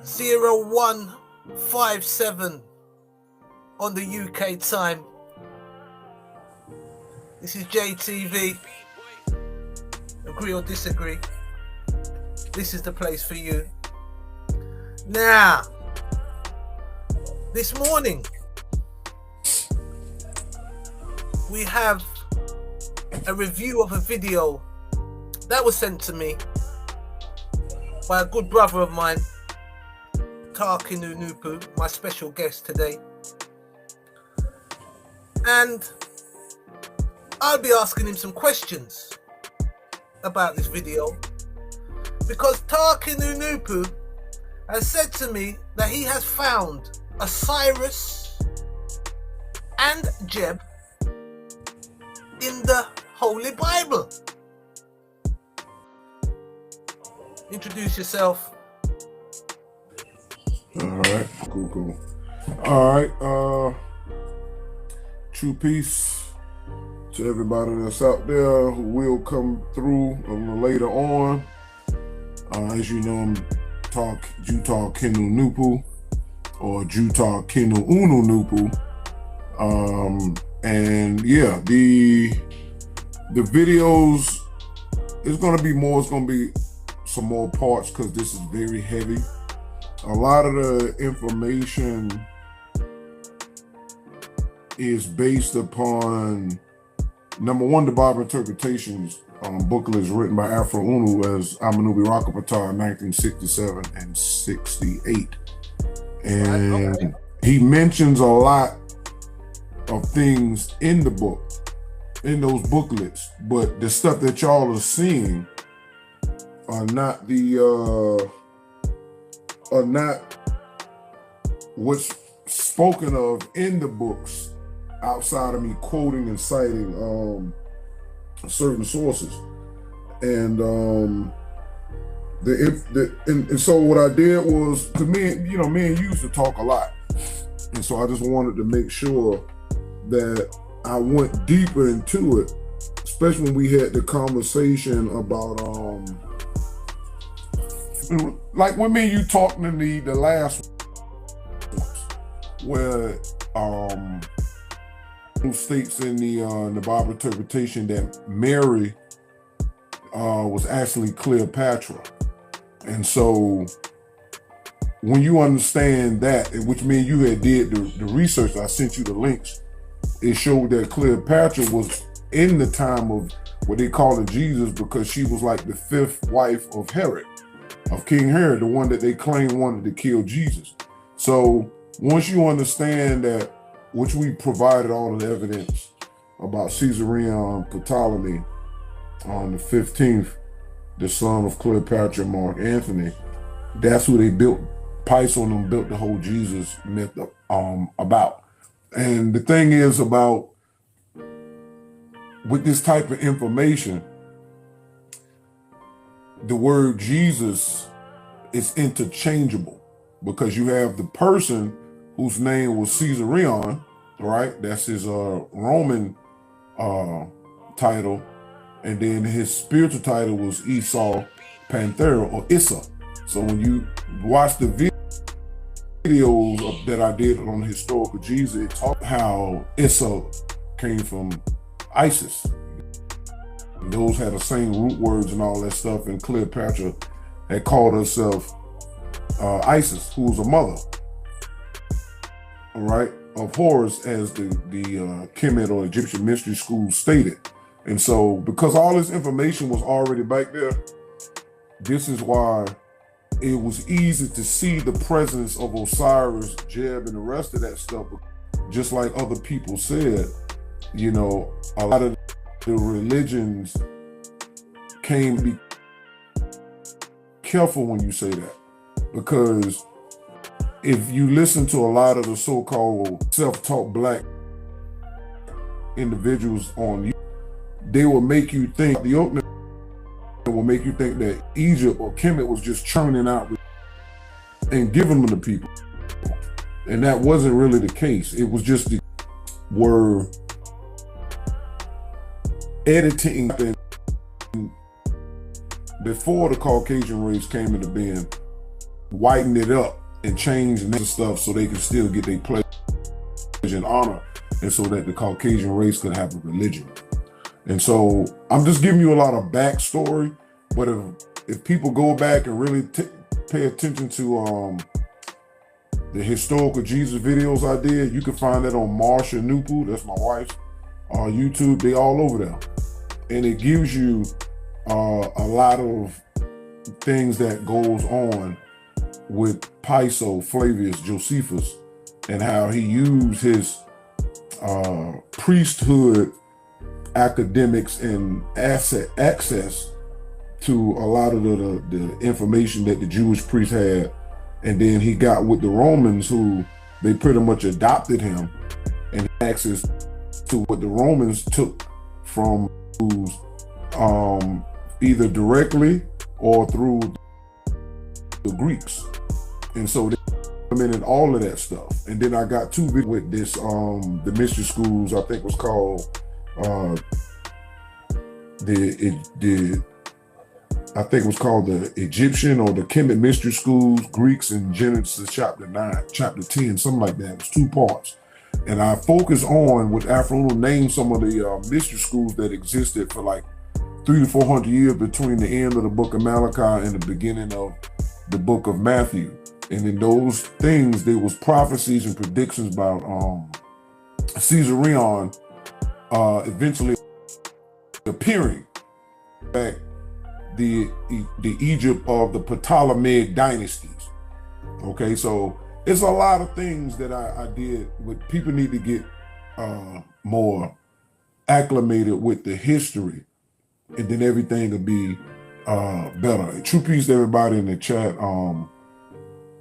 0157 on the UK time. This is JTV. Agree or disagree, this is the place for you. Now, this morning we have a review of a video that was sent to me by a good brother of mine, Tarkinu Nupu, my special guest today. And I'll be asking him some questions about this video, because Tarkinu Nupu has said to me that he has found Osiris and Jeb in the Holy Bible. Introduce yourself. Alright, cool. Alright, true peace to everybody that's out there who will come through a little later on. As you know, I'm Jutar Kenu Nupu, or Jutar Kenu Unu Nupu. And yeah, the videos is gonna be more. It's gonna be some more parts because this is very heavy. A lot of the information is based upon, number one, the Bible Interpretations booklet is written by Afro Unu as Amanubi Rakapata in 1967 and 68. And he mentions a lot of things in the book, in those booklets, but the stuff that y'all are seeing are not what's spoken of in the books, outside of me quoting and citing certain sources. And and so what I did was, to me, me and you used to talk a lot, and so I just wanted to make sure that I went deeper into it, especially when we had the conversation about like when me and you talked in the last ones, where states in the Bible interpretation that Mary was actually Cleopatra. And so when you understand that, which me and you had did the research, I sent you the links, it showed that Cleopatra was in the time of what they call it Jesus, because she was like the fifth wife of Herod, of King Herod, the one that they claimed wanted to kill Jesus. So once you understand that, which we provided all of the evidence about Caesarion Ptolemy on the 15th, the son of Cleopatra, Mark Antony, that's who they built, Pison and them built the whole Jesus myth about. And the thing is about, with this type of information, the word Jesus is interchangeable, because you have the person whose name was Caesarion, right? That's his Roman title. And then his spiritual title was Esau Panthera, or Issa. So when you watch the videos that I did on historical Jesus, it talked how Issa came from Isis. And those had the same root words and all that stuff. And Cleopatra had called herself Isis, who was a mother, all right, of Horus, as the Kemet or Egyptian Mystery School stated. And so, because all this information was already back there, this is why it was easy to see the presence of Osiris, Jeb, and the rest of that stuff. Just like other people said, a lot of the religions be careful when you say that, because if you listen to a lot of the so-called self-taught black individuals on YouTube, they will make you think, the Oakland will make you think that Egypt or Kemet was just churning out and giving them to people. And that wasn't really the case. It was just were editing before the Caucasian race came into being, whiten it up and change and stuff so they can still get their pleasure and honor, and so that the Caucasian race could have a religion. And so I'm just giving you a lot of backstory, but if people go back and really pay attention to the historical Jesus videos I did, you can find that on Marsha Nupu, that's my wife, on YouTube. They all over there, and it gives you a lot of things that goes on with Piso Flavius Josephus and how he used his priesthood academics and access to a lot of the information that the Jewish priests had. And then he got with the Romans, who they pretty much adopted him, and access to what the Romans took from Jews, either directly or through the Greeks. And so they implemented all of that stuff. And then I got two videos with this, the mystery schools, I think was called I think it was called the Egyptian or the Kemet Mystery Schools, Greeks in Genesis chapter 9, chapter 10, something like that. It was 2 parts. And I focus on, with Afro, name some of the mystery schools that existed for like 300 to 400 years between the end of the book of Malachi and the beginning of the book of Matthew. And in those things, there was prophecies and predictions about Caesarion eventually appearing back the Egypt of the Ptolemaic dynasties. Okay, so it's a lot of things that I did, but people need to get more acclimated with the history, and then everything will be better. True peace to everybody in the chat.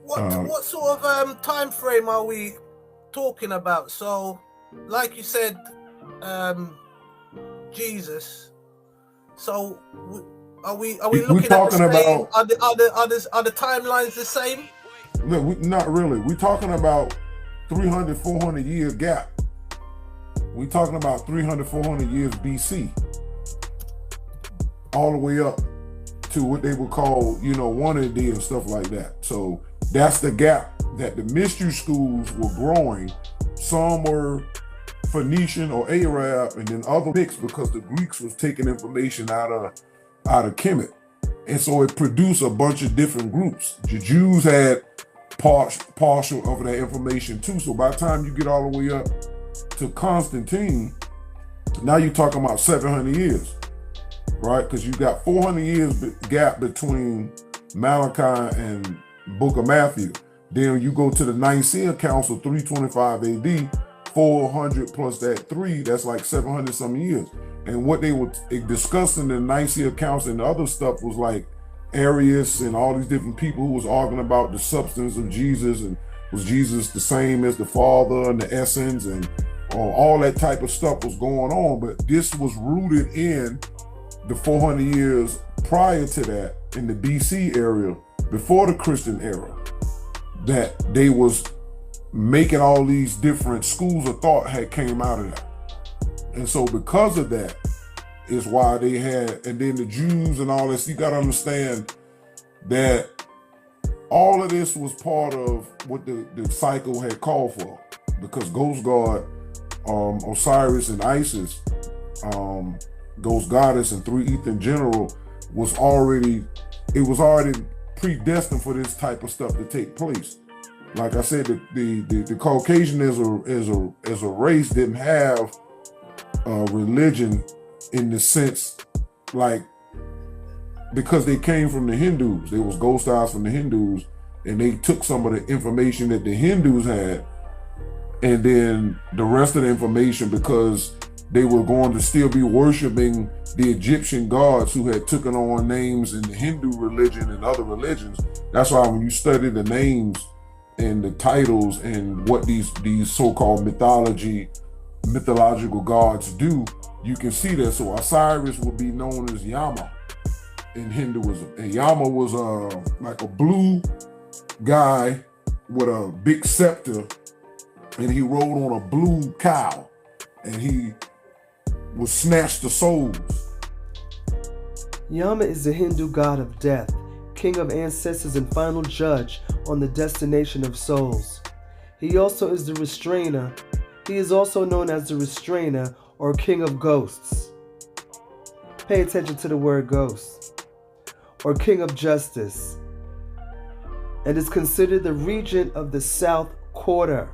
What sort of time frame are we talking about? So, like you said, Jesus. So, are we looking at the same? Are the timelines the same? No, not really. We're talking about 300, 400 years gap. We're talking about 300, 400 years BC, all the way up to what they would call, 1 AD and stuff like that. So that's the gap that the mystery schools were growing. Some were Phoenician or Arab, and then other mixed, because the Greeks was taking information out of Kemet. And so it produced a bunch of different groups. The Jews had partial of that information too. So by the time you get all the way up to Constantine, now you're talking about 700 years, right? Because you got 400 years gap between Malachi and Book of Matthew. Then you go to the Nicene Council, 325 AD, 400 plus that 3, that's like 700 some years. And what they were discussing in the Nicene Council and the other stuff was like Arius and all these different people who was arguing about the substance of Jesus, and was Jesus the same as the Father and the essence, and all that type of stuff was going on. But this was rooted in the 400 years prior to that, in the BC area, before the Christian era, that they was making all these different schools of thought had came out of that. And so because of that is why they had, and then the Jews and all this, you got to understand that all of this was part of what the cycle had called for, because Ghost God, Osiris and Isis, Ghost Goddess and Three Ether General was already predestined for this type of stuff to take place. Like I said, the Caucasian as a race didn't have religion in the sense, like, because they came from the Hindus. They was ghost eyes from the Hindus, and they took some of the information that the Hindus had, and then the rest of the information, because they were going to still be worshiping the Egyptian gods who had taken on names in the Hindu religion and other religions. That's why when you study the names and the titles and what these so-called mythological gods do, you can see that. So Osiris would be known as Yama in Hinduism, and Yama was like a blue guy with a big scepter, and he rode on a blue cow, and he would snatch the souls. Yama is the Hindu god of death, king of ancestors and final judge on the destination of souls. He also is the restrainer. He is also known as the restrainer or king of ghosts. Pay attention to the word ghost. Or king of justice. And is considered the regent of the South Quarter.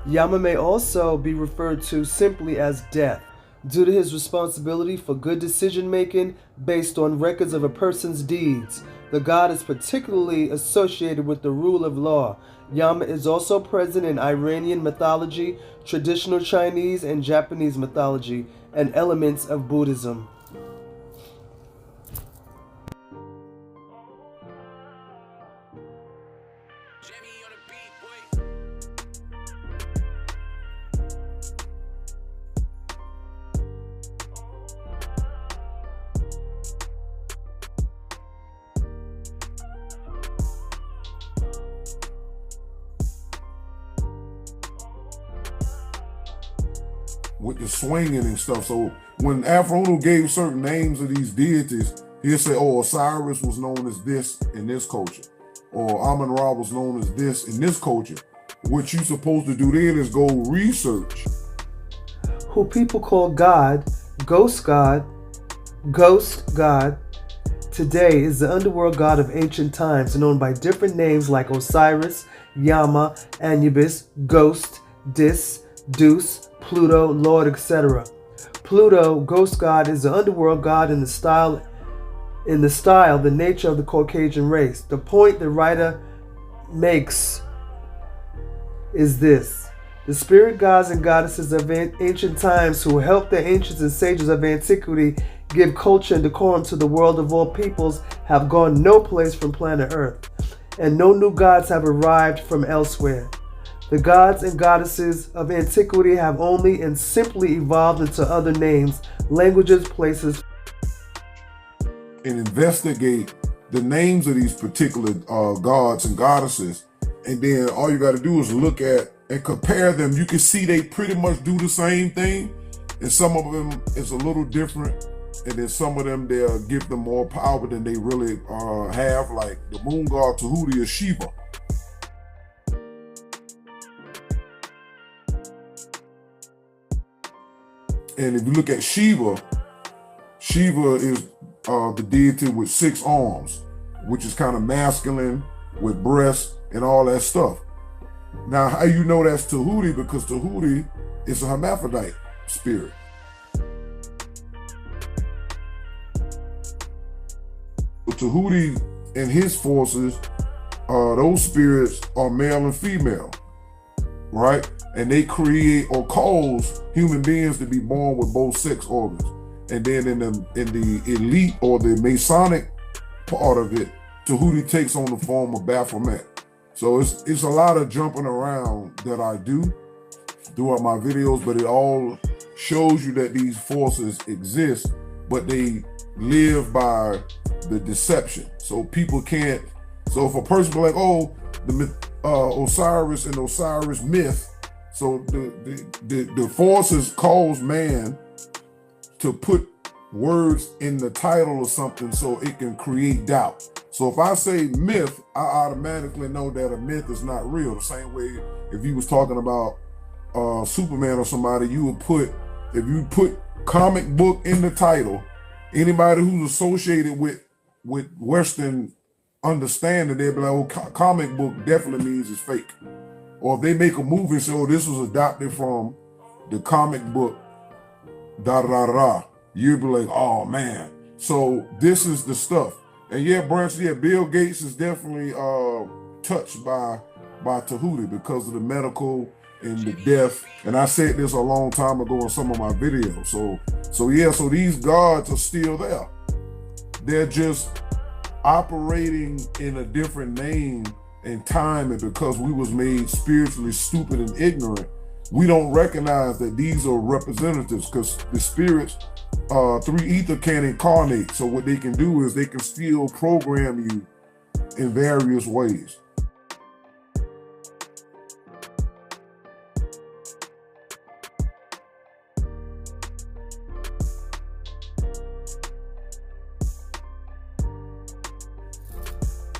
Yama may also be referred to simply as death, due to his responsibility for good decision making based on records of a person's deeds. The god is particularly associated with the rule of law. Yama is also present in Iranian mythology, traditional Chinese and Japanese mythology, and elements of Buddhism. With the swinging and stuff. So when Afro gave certain names of these deities, he'll say, oh, Osiris was known as this in this culture, or Amun-Ra was known as this in this culture. What you're supposed to do then is go research. Who people call God, Ghost God, today is the underworld god of ancient times, known by different names like Osiris, Yama, Anubis, Ghost, Dis, Deuce, Pluto, Lord, etc. Pluto, ghost god, is the underworld god in the style, the nature of the Caucasian race. The point the writer makes is this: the spirit gods and goddesses of ancient times who helped the ancients and sages of antiquity give culture and decorum to the world of all peoples have gone no place from planet Earth, and no new gods have arrived from elsewhere. The gods and goddesses of antiquity have only and simply evolved into other names, languages, places. And investigate the names of these particular gods and goddesses. And then all you got to do is look at and compare them. You can see they pretty much do the same thing. And some of them is a little different. And then some of them, they'll give them more power than they really have. Like the moon god Tahuti is Shiva. And if you look at Shiva, Shiva is the deity with 6 arms, which is kind of masculine with breasts and all that stuff. Now, how you know that's Tahuti? Because Tahuti is a hermaphrodite spirit. But Tahuti and his forces, those spirits are male and female, right? And they create or cause human beings to be born with both sex organs. And then in the elite or the Masonic part of it, Tahuti takes on the form of Baphomet. So it's a lot of jumping around that I do throughout my videos, but it all shows you that these forces exist, but they live by the deception. So people can't. So if a person be like, oh, the Osiris and Osiris myth. So the forces cause man to put words in the title of something so it can create doubt. So if I say myth, I automatically know that a myth is not real. The same way if you was talking about Superman or somebody, you would put, if you put comic book in the title, anybody who's associated with Western understanding, they'll be like, oh, comic book definitely means it's fake. Or if they make a movie and say, oh, this was adopted from the comic book, you'll be like, oh man. So this is the stuff. And yeah, Branch, yeah, Bill Gates is definitely touched by Tahuti because of the medical and the death. And I said this a long time ago in some of my videos. So yeah, so these gods are still there. They're just operating in a different name and time, and because we was made spiritually stupid and ignorant, we don't recognize that these are representatives, because the spirits through ether can incarnate. So what they can do is they can still program you in various ways.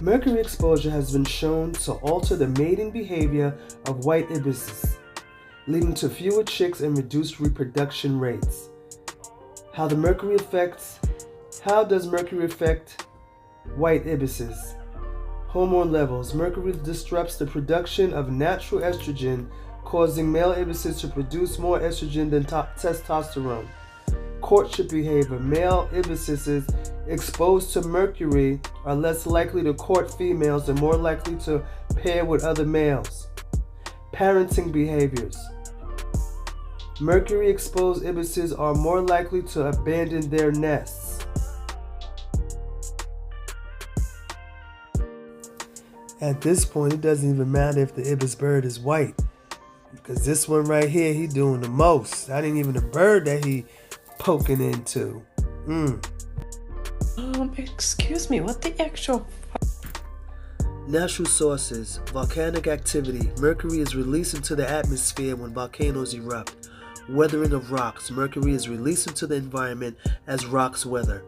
Mercury exposure has been shown to alter the mating behavior of white ibises, leading to fewer chicks and reduced reproduction rates. How does Mercury affect white ibises? Hormone levels. Mercury disrupts the production of natural estrogen, causing male ibises to produce more estrogen than testosterone. Courtship behavior. Male ibises exposed to Mercury are less likely to court females and more likely to pair with other males. Parenting behaviors. Mercury exposed ibises are more likely to abandon their nests. At this point, it doesn't even matter if the ibis bird is white, because this one right here, he doing the most. That ain't even a bird that he poking into. Excuse me, what the actual... Natural sources. Volcanic activity. Mercury is released into the atmosphere when volcanoes erupt. Weathering of rocks. Mercury is released into the environment as rocks weather.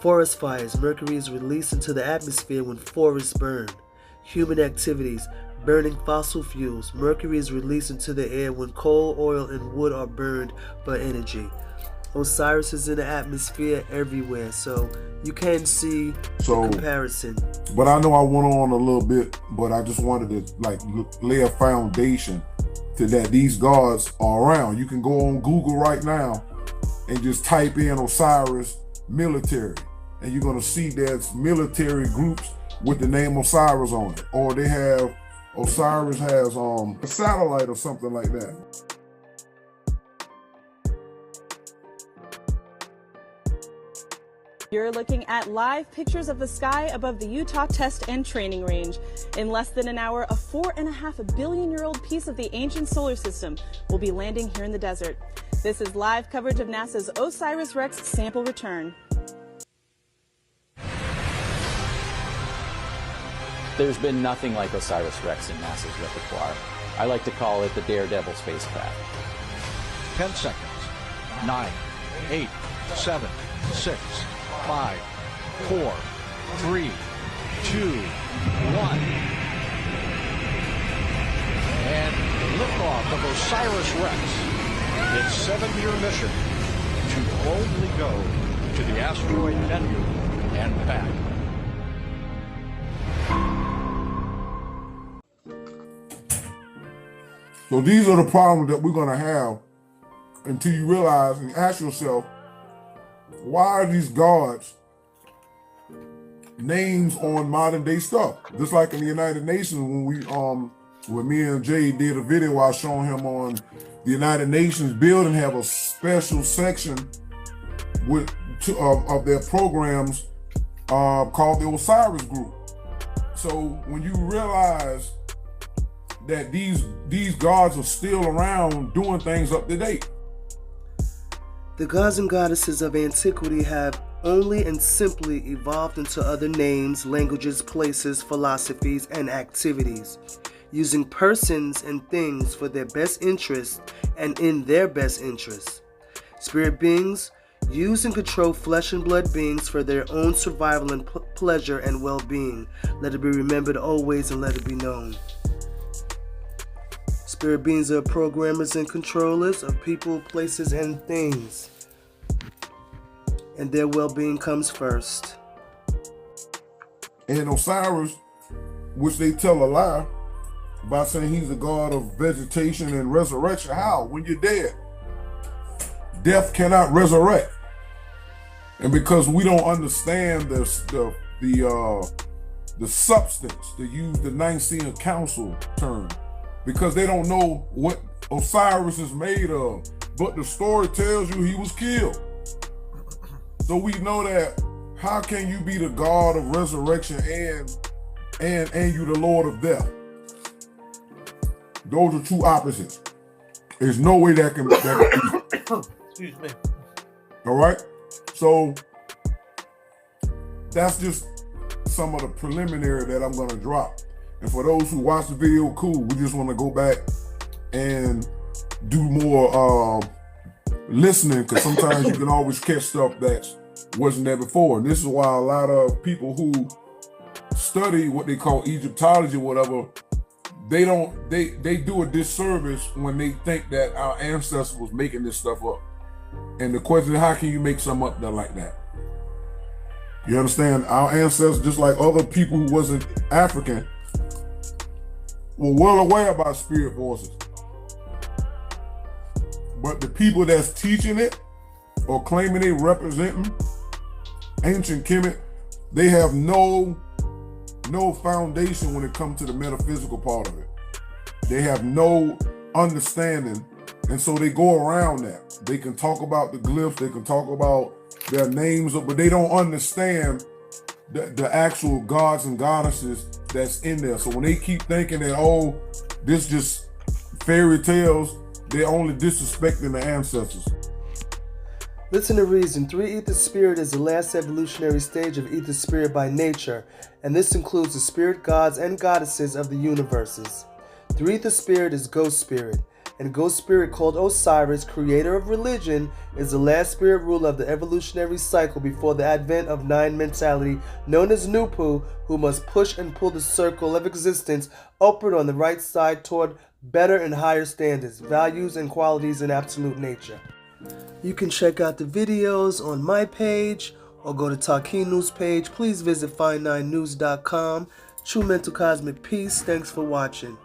Forest fires. Mercury is released into the atmosphere when forests burn. Human activities. Burning fossil fuels. Mercury is released into the air when coal, oil, and wood are burned for energy. Osiris is in the atmosphere everywhere, so you can see the comparison. But I know I went on a little bit, but I just wanted to lay a foundation to that these gods are around. You can go on Google right now and just type in Osiris military, and you're gonna see there's military groups with the name Osiris on it, or they have Osiris has a satellite or something like that. You're looking at live pictures of the sky above the Utah Test and Training Range. In less than an hour, a 4.5 billion-year-old piece of the ancient solar system will be landing here in the desert. This is live coverage of NASA's OSIRIS-REx sample return. There's been nothing like OSIRIS-REx in NASA's repertoire. I like to call it the Daredevil spacecraft. 10 seconds. 9, 8, 7, 6, 5, 4, 3, 2, 1. And liftoff of OSIRIS-REx, its 7-year mission to boldly go to the asteroid Bennu and back. So these are the problems that we're going to have until you realize and ask yourself, why are these gods names on modern day stuff? Just like in the United Nations, when me and Jay did a video, I was showing him on the United Nations building have a special section of their programs called the Osiris Group. So when you realize that these gods are still around doing things up to date. The gods and goddesses of antiquity have only and simply evolved into other names, languages, places, philosophies, and activities, using persons and things for their best interest and in their best interest. Spirit beings use and control flesh and blood beings for their own survival and pleasure and well-being. Let it be remembered always and let it be known. Spirit beings are programmers and controllers of people, places, and things. And their well-being comes first. And Osiris, which they tell a lie by saying he's the god of vegetation and resurrection. How? When you're dead. Death cannot resurrect. And because we don't understand the substance, to use the Nicene Council term, because they don't know what Osiris is made of. But the story tells you he was killed. So we know that how can you be the God of resurrection and you the Lord of death? Those are two opposites. There's no way that can be. Excuse me. All right? So that's just some of the preliminary that I'm gonna drop. And for those who watch the video, cool. We just want to go back and do more listening, because sometimes you can always catch stuff that wasn't there before. And this is why a lot of people who study what they call Egyptology or whatever, they do a disservice when they think that our ancestors was making this stuff up. And the question is, how can you make something up there like that? You understand? Our ancestors, just like other people who wasn't African, were well aware about spirit voices. But the people that's teaching it or claiming they represent ancient Kemet, they have no foundation when it comes to the metaphysical part of it. They have no understanding, and so they go around that. They can talk about the glyphs, they can talk about their names, but they don't understand the actual gods and goddesses that's in there. So when they keep thinking that, oh, this just fairy tales, they're only disrespecting the ancestors. Listen to reason. 3 Ether Spirit is the last evolutionary stage of Ether Spirit by nature, and this includes the spirit gods and goddesses of the universes. 3 Ether Spirit is Ghost Spirit, and Ghost Spirit, called Osiris, creator of religion, is the last spirit ruler of the evolutionary cycle before the advent of 9 mentality known as Nupu, who must push and pull the circle of existence upward on the right side toward better and higher standards, values, and qualities in absolute nature. You can check out the videos on my page or go to Takinu's page. Please visit Fine9News.com. True Mental Cosmic Peace. Thanks for watching.